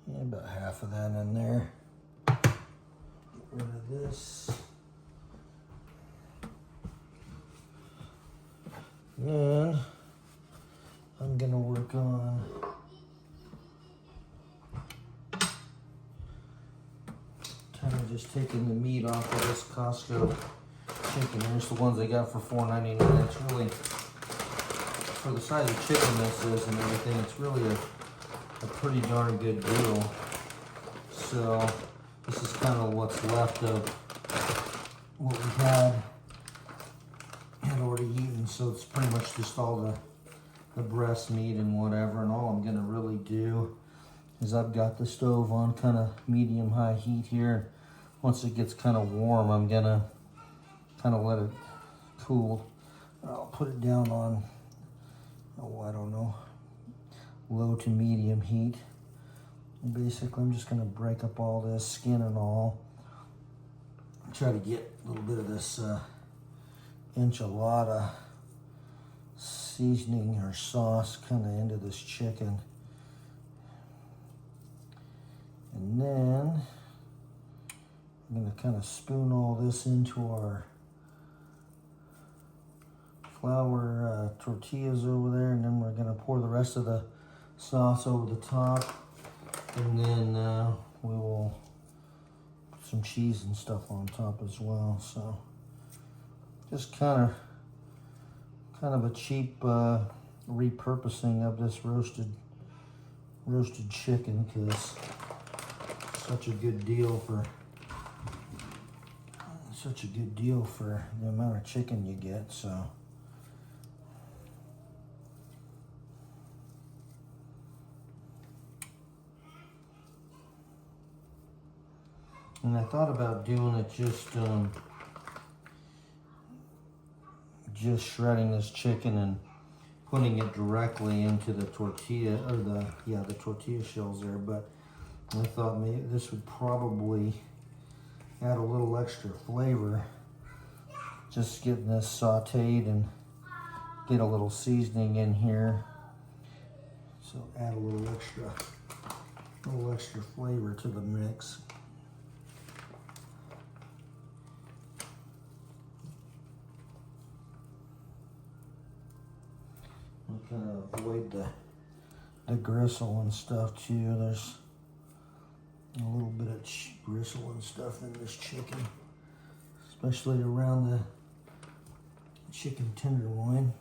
Yeah, about half of that in there. Get rid of this. Then I'm gonna work on kind of just taking the meat off of this Costco chicken. Here's the ones I got for $4.99. It's really, for the size of chicken this is and everything, it's really a pretty darn good deal. So this is kind of what's left of what we had already eaten. So it's pretty much just all the breast meat and whatever. And all I'm gonna really do is I've got the stove on kind of medium-high heat here. Once it gets kind of warm, I'm gonna kind of let it cool. I'll put it down on, oh, I don't know, low to medium heat. And basically, I'm just gonna break up all this skin and all. Try to get a little bit of this enchilada seasoning or sauce kind of into this chicken. And then I'm gonna kind of spoon all this into our flour tortillas over there, and then we're gonna pour the rest of the sauce over the top, and then we will put some cheese and stuff on top as well. So just kind of a cheap repurposing of this roasted chicken, because such a good deal for the amount of chicken you get. So and I thought about doing it just shredding this chicken and putting it directly into the tortilla, or the tortilla shells there, but I thought maybe this would probably add a little extra flavor, just getting this sauteed and get a little seasoning in here, so add a little extra flavor to the mix. I'm gonna avoid the gristle and stuff too. There's a little bit of gristle and stuff in this chicken, especially around the chicken tenderloin.